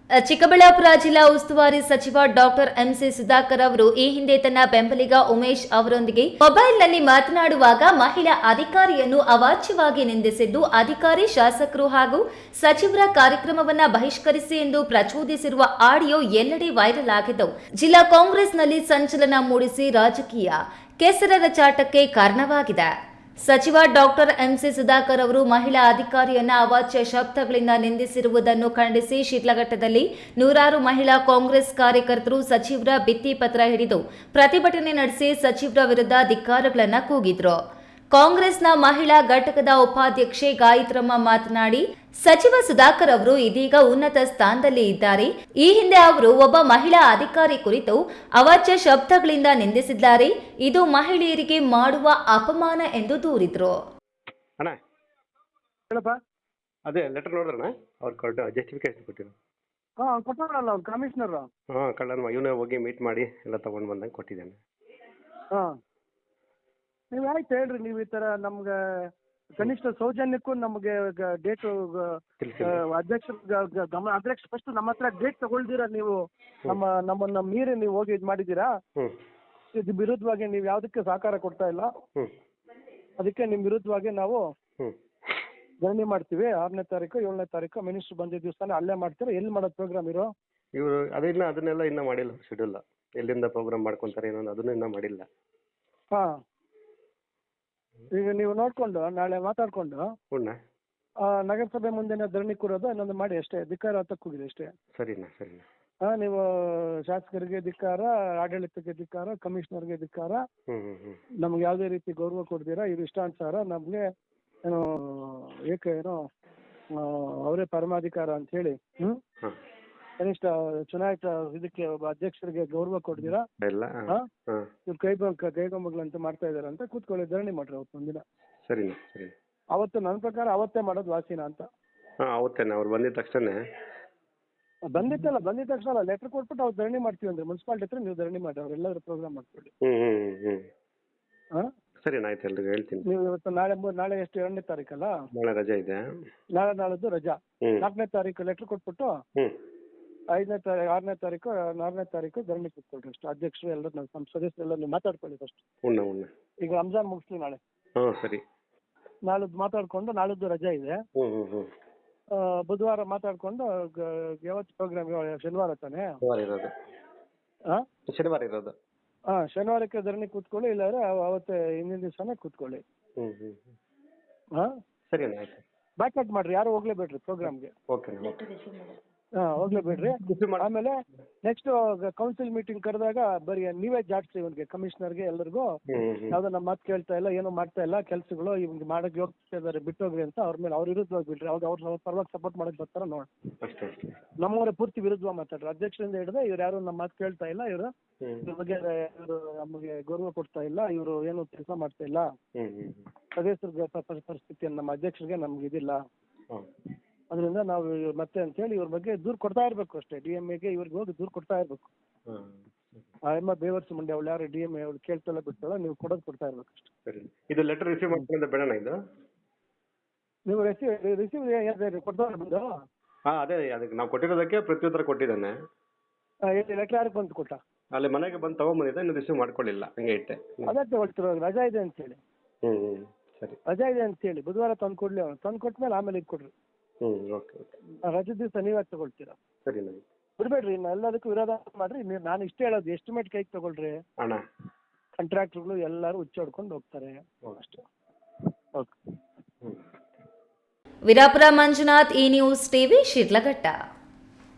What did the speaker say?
ಚಿಕ್ಕಬಳ್ಳಾಪುರ ಜಿಲ್ಲಾ ಉಸ್ತುವಾರಿ ಸಚಿವ ಡಾಕ್ಟರ್ ಎಂಸಿ ಸುಧಾಕರ್ ಅವರು ಈ ಹಿಂದೆ ತನ್ನ ಬೆಂಬಲಿಗ ಉಮೇಶ್ ಅವರೊಂದಿಗೆ ಮೊಬೈಲ್ನಲ್ಲಿ ಮಾತನಾಡುವಾಗ ಮಹಿಳಾ ಅಧಿಕಾರಿಯನ್ನು ಅವಾಚ್ಯವಾಗಿ ನಿಂದಿಸಿದ್ದು ಅಧಿಕಾರಿ ಶಾಸಕರು ಹಾಗೂ ಸಚಿವರ ಕಾರ್ಯಕ್ರಮವನ್ನ ಬಹಿಷ್ಕರಿಸಿ ಎಂದು ಪ್ರಚೋದಿಸಿರುವ ಆಡಿಯೋ ಎಲ್ಲೆಡೆ ವೈರಲ್ ಆಗಿದ್ದವು. ಜಿಲ್ಲಾ ಕಾಂಗ್ರೆಸ್ನಲ್ಲಿ ಸಂಚಲನ ಮೂಡಿಸಿ ರಾಜಕೀಯ ಕೆಸರರ ಚಾಟಕ್ಕೆ ಕಾರಣವಾಗಿದೆ. ಸಚಿವ ಡಾಕ್ಟರ್ ಎಂಸಿ ಸುಧಾಕರ್ ಅವರು ಮಹಿಳಾ ಅಧಿಕಾರಿಯನ್ನ ಅವಾಚ್ಯ ಶಬ್ದಗಳಿಂದ ನಿಂದಿಸಿರುವುದನ್ನು ಖಂಡಿಸಿ ಶಿಡ್ಲಘಟ್ಟದಲ್ಲಿ ನೂರಾರು ಮಹಿಳಾ ಕಾಂಗ್ರೆಸ್ ಕಾರ್ಯಕರ್ತರು ಸಚಿವರ ಭಿತ್ತಿ ಪತ್ರ ಹಿಡಿದು ಪ್ರತಿಭಟನೆ ನಡೆಸಿ ಸಚಿವರ ವಿರುದ್ಧ ಧಿಕ್ಕಾರಗಳನ್ನು ಕೂಗಿದ್ರು. ಕಾಂಗ್ರೆಸ್ನ ಮಹಿಳಾ ಘಟಕದ ಉಪಾಧ್ಯಕ್ಷೆ ಗಾಯತ್ರಮ್ಮ ಮಾತನಾಡಿ, ಸಚಿವ ಸುಧಾಕರ್ ಅವರು ಇದೀಗ ಉನ್ನತ ಸ್ಥಾನದಲ್ಲಿ ಇದ್ದಾರೆ. ಈ ಹಿಂದೆ ಅವರು ಒಬ್ಬ ಮಹಿಳಾ ಅಧಿಕಾರಿ ಕುರಿತು ಅವಾಚ್ಯ ಶಬ್ದಗಳಿಂದ ನಿಂದಿಸಿದ್ದಾರೆ. ಇದು ಮಹಿಳೆಯರಿಗೆ ಮಾಡುವ ಅಪಮಾನ ಎಂದು ದೂರಿದ್ರು. ಅದೇ ಲೆಟರ್ ನೋಡ್ರಣ ಅವ್ರು ಜಸ್ಟಿಫಿಕೇಶನ್ ಕೊಟ್ಟಿದ್ರು. ಕೊಟ್ಟವರಲ್ಲ ಅವ್ರು ಕಮಿಷನರ್. ಕಳ್ಳನ ಇವನೇ ಹೋಗಿ ಮೀಟ್ ಮಾಡಿ ಎಲ್ಲ ತಗೊಂಡ್ ಬಂದಂಗೆ ಕೊಟ್ಟಿದ್ದಾನೆ. ನೀವು ಆಯ್ತು ಹೇಳ್ರಿ, ನೀವು ಈ ತರ ನಮ್ಗೆ ಕನಿಷ್ಠ ಸೌಜನ್ಯಕ್ಕೂ ನಮ್ಗೆ ಡೇಟ್ ಅಧ್ಯಕ್ಷ ಫಸ್ಟ್ ನಮ್ಮ ಹತ್ರ ಡೇಟ್ ತಗೊಳ್ದಿರಾ ನೀವು ನಮ್ಮನ್ನ ಮೀರಿ ನೀವು ಹೋಗಿ ಇದು ಮಾಡಿದ್ದೀರಾ. ಇದು ವಿರುದ್ಧವಾಗಿ ನೀವು ಯಾವ್ದಕ್ಕೆ ಸಹಕಾರ ಕೊಡ್ತಾ ಇಲ್ಲ. ಅದಕ್ಕೆ ನಿಮ್ ವಿರುದ್ಧವಾಗಿ ನಾವು ಧರಣಿ ಮಾಡ್ತೀವಿ. 6ನೇ ತಾರೀಕು 7ನೇ ತಾರೀಕು ಮಿನಿಸ್ಟರ್ ಬಂದಿದ್ದ ದಿವಸನೇ ಅಲ್ಲೇ ಮಾಡ್ತೀರಾ. ಎಲ್ಲಿ ಮಾಡೋದು ಪ್ರೋಗ್ರಾಮ್ ಇರೋ? ಇವರು ಅದನ್ನೆಲ್ಲ ಇನ್ನ ಮಾಡಿಲ್ಲ. ಶೆಡ್ಯೂಲ್ ಎಲ್ಲಿಂದ ಪ್ರೋಗ್ರಾಮ್ ಮಾಡ್ಕೊಂತಾರೆ ಏನೋ ಅದನ್ನ ಇನ್ನ ಮಾಡಿಲ್ಲ. ಈಗ ನೀವು ನೋಡ್ಕೊಂಡು ನಾಳೆ ಮಾತಾಡ್ಕೊಂಡು ನಗರಸಭೆ ಮುಂದೆ ಧರಣಿ ಕೂರೋದು ಇನ್ನೊಂದು ಮಾಡಿ ಅಷ್ಟೇ. ಧಿಕ್ಕಾರ ಹತ್ತಕ್ಕೆ ಹೋಗಿದೆ ಅಷ್ಟೇ. ಸರಿನಾ ನೀವು ಶಾಸಕರಿಗೆ ಧಿಕ್ಕಾರ, ಆಡಳಿತಕ್ಕೆ ಧಿಕ್ಕಾರ, ಕಮಿಷನರ್ಗೆ ಧಿಕ್ಕಾರ. ನಮ್ಗೆ ಯಾವುದೇ ರೀತಿ ಗೌರವ ಕೊಡ್ತೀರಾ, ಇದು ಇಷ್ಟಾನುಸಾರ ನಮ್ಗೆ ಏನೋ ಏನೋ ಅವರೇ ಪರಮಾಧಿಕಾರ ಅಂತ ಹೇಳಿ ಕನಿಷ್ಠ ಚುನಾಯಿತ ಇದಕ್ಕೆ ಅಧ್ಯಕ್ಷರಿಗೆ ಗೌರವ ಕೊಡ್ತೀರಾ, ಇವ್ರು ಕೈಗೊಂಬಗಳಂತ ಮಾಡ್ತಾ ಇದಾರೆ ಅಂತ ಕೂತ್ಕೊಳ್ಳಿ, ಧರಣಿ ಮಾಡ್ರಿ ಅವತ್ತು ಒಂದಿನ. ಸರಿ ಅವತ್ತು ನನ್ನ ಪ್ರಕಾರ ಅವತ್ತೇ ಮಾಡೋದು ವಾಸಿನ ಅಂತ. ಅವತ್ತೇನೆ ಅವ್ರು ಬಂದಿದ ತಕ್ಷಣ ಬಂದಿದ ತಕ್ಷಣ ಲೆಟರ್ ಕೊಟ್ಬಿಟ್ಟು ಅವ್ರು ಧರಣಿ ಮಾಡ್ತೀವಿ ಅಂದ್ರೆ ಮುನ್ಸಿಪಾಲಿಟಿ ಹತ್ರ ನೀವು ಧರಣಿ ಮಾಡಿ ಅವ್ರೆಲ್ಲರೂ ಪ್ರೋಗ್ರಾಮ್ ಮಾಡ್ಕೊಳ್ಳಿ. ಸರಿ ಆಯ್ತು, ಎಲ್ರಿಗೂ ಹೇಳ್ತೀನಿ. ನೀವು ಇವತ್ತು ನಾಳೆ ಎಷ್ಟು 2ನೇ ತಾರೀಕಲ್ಲ, ನಾಳೆ ರಜಾ ಇದೆ. ನಾಳೆದ್ದು ರಜಾ. 4ನೇ ತಾರೀಕು ಲೆಟರ್ ಕೊಟ್ಬಿಟ್ಟು 6ನೇ ತಾರೀಕು ಧರಣಿ ಕೂತ್ಕೊಳ್ರಿ ಅಷ್ಟು. ಅಧ್ಯಕ್ಷರು ಎಲ್ಲ ನಮ್ಮ ಸದಸ್ಯರೆಲ್ಲ ನೀವು ಮಾತಾಡ್ಕೊಳ್ಳಿ ಫಸ್ಟ್. ಈಗ ರಂಜಾನ್ ಮುಗಿಸ್ಲಿ ನಾಳೆ. ಸರಿ, ನಾಳದ್ದು ಮಾತಾಡ್ಕೊಂಡು, ನಾಳದ್ದು ರಜಾ ಇದೆ. ಬುಧವಾರ ಮಾತಾಡ್ಕೊಂಡು ಯಾವತ್ತು ಪ್ರೋಗ್ರಾಮ್? ಶನಿವಾರ ತಾನೆ? ಶನಿವಾರ ಇರೋದು. ಶನಿವಾರಕ್ಕೆ ಧರಣಿ ಕೂತ್ಕೊಳ್ಳಿ, ಇಲ್ಲಾಂದ್ರೆ ಅವತ್ತೇ ಹಿಂದಿನ ದಿವಸನೇ ಕೂತ್ಕೊಳ್ಳಿ. ಸರಿ ಆಯ್ತು. ಬ್ಯಾಕ್ಔಟ್ ಮಾಡ್ರಿ, ಯಾರು ಹೋಗ್ಲೇಬೇಡ್ರಿ ಪ್ರೋಗ್ರಾಮ್ಗೆ. ಹೋಗ್ಲೇಬೇಡ್ರಿ. ಆಮೇಲೆ ನೆಕ್ಸ್ಟ್ ಕೌನ್ಸಿಲ್ ಮೀಟಿಂಗ್ ಕರೆದಾಗ ಬರೀ ನೀವೇ ಜಾಡ್ಸಿ ಇವನ್ಗೆ, ಕಮಿಷನರ್ಗೆ ಎಲ್ಲರಿಗೂ ಯಾವ್ದೋ ನಮ್ಮ ಮಾತು ಕೇಳ್ತಾ ಇಲ್ಲ, ಏನೋ ಮಾಡ್ತಾ ಇಲ್ಲ ಕೆಲಸಗಳು, ಇವ್ಗೆ ಮಾಡಕ್ ಹೋಗ್ತಾ ಇದಾರೆ, ಬಿಟ್ಟೋಗ್ರಿ ಅಂತ ಅವ್ರ ಮೇಲೆ ಅವ್ರ ವಿರುದ್ಧವಾಗಿ ಬಿಡ್ರಿ. ಅವ್ರ ಪರವಾಗಿ ಸಪೋರ್ಟ್ ಮಾಡಕ್ ಬರ್ತಾರ ನೋಡಿ. ನಮ್ಮವರೇ ಪೂರ್ತಿ ವಿರುದ್ಧ ಮಾತಾಡ್ರಿ. ಅಧ್ಯಕ್ಷರಿಂದ ಹಿಡಿದ್ರೆ ಇವ್ರು ಯಾರು ನಮ್ಮ ಮಾತು ಕೇಳ್ತಾ ಇಲ್ಲ, ಇವ್ರ ಬಗ್ಗೆ ಇವರು ನಮಗೆ ಗೌರವ ಕೊಡ್ತಾ ಇಲ್ಲ, ಇವರು ಏನು ಕೆಲಸ ಮಾಡ್ತಾ ಇಲ್ಲ, ಸದಸ್ಯರ ಪರಿಸ್ಥಿತಿ ನಮ್ಮ ಅಧ್ಯಕ್ಷರಿಗೆ ನಮ್ಗೆ ಇದಿಲ್ಲ, ಅದರಿಂದ ನಾವು ಮತ್ತೆ ಅಂತ ಹೇಳಿ ಇವ್ರ ಬಗ್ಗೆ ದೂರು ಕೊಡ್ತಾ ಇರ್ಬೇಕು ಅಷ್ಟೇ. DMAಗೆ ಇವ್ರಿಗೆ ಹೋಗಿ ದೂರು ಕೊಡ್ತಾ ಇರ್ಬೇಕು. ಬೇವರ್ಸ್ ಮುಂದೆ ಅವಳು ಯಾರು DMA ಅವಳು ಕೇಳ್ತಾಳ ಬಿಡ್ತಾಳ, ನೀವು ಕೊಡ್ತಾ ಇರ್ಬೇಕು ಅಷ್ಟೇ. ಇದು ಲೆಟರ್ ರಿಸೀವ್ ಮಾಡ್ಕೊಂಡು ಬೇಡಣ? ಇದು ನೀವು ರಿಸೀವ್ ಕೊಡ್ತಾ ಬಂದು ಅದೇ ಅದಕ್ಕೆ ನಾವು ಕೊಟ್ಟಿರೋದಕ್ಕೆ ಪ್ರತ್ಯುತ್ತರ ಕೊಟ್ಟಿದ್ದಾನೆ. ಲೆಟರ್ ಯಾರಿಗೆ ಬಂದು ಕೊಟ್ಟ? ಅಲ್ಲಿ ಮನೆಗೆ ಬಂದು ತಗೊಂಡ್ಬಂದಿದ್ದೆ, ಇನ್ನು ರಿಸೀವ್ ಮಾಡ್ಕೊಳ್ಳಿಲ್ಲ, ಹಂಗೆ ಇಟ್ಟೆ. ಅದೇ ತಗೊಳ್ತಿರೋ ರಜಾ ಇದೆ ಅಂತ ಹೇಳಿ. ಸರಿ, ರಜಾ ಇದೆ ಅಂತ ಹೇಳಿ ಬುಧವಾರ ತಂದು ಕೊಡ್ಲಿ. ಅವ್ನು ತಂದು ಕೊಟ್ಮೇಲೆ ಆಮೇಲೆ ಇದು ಕೊಡ್ರಿ. ರಜೆ ದಿವಸ ನೀವೇ ತಗೊಳ್ತೀರಾ. ಸರಿ, ಬಿಡ್ಬೇಡ್ರಿ. ಇನ್ನು ಎಲ್ಲದಕ್ಕೂ ವಿರೋಧ ಮಾಡ್ರಿ. ನಾನು ಇಷ್ಟೇ ಹೇಳೋದು, ಎಸ್ಟಿಮೇಟ್ ಕೈಗೆ ತಗೊಳ್ರಿ. ಕಾಂಟ್ರಾಕ್ಟರ್ಗಳು ಎಲ್ಲರೂ ಹುಚ್ಚಾಡ್ಕೊಂಡು ಹೋಗ್ತಾರೆ ಅಷ್ಟೇ. ವಿರಾಪುರ ಮಂಜುನಾಥ್, ಈ ನ್ಯೂಸ್ ಟಿವಿ, ಶಿಡ್ಲಘಟ್ಟ.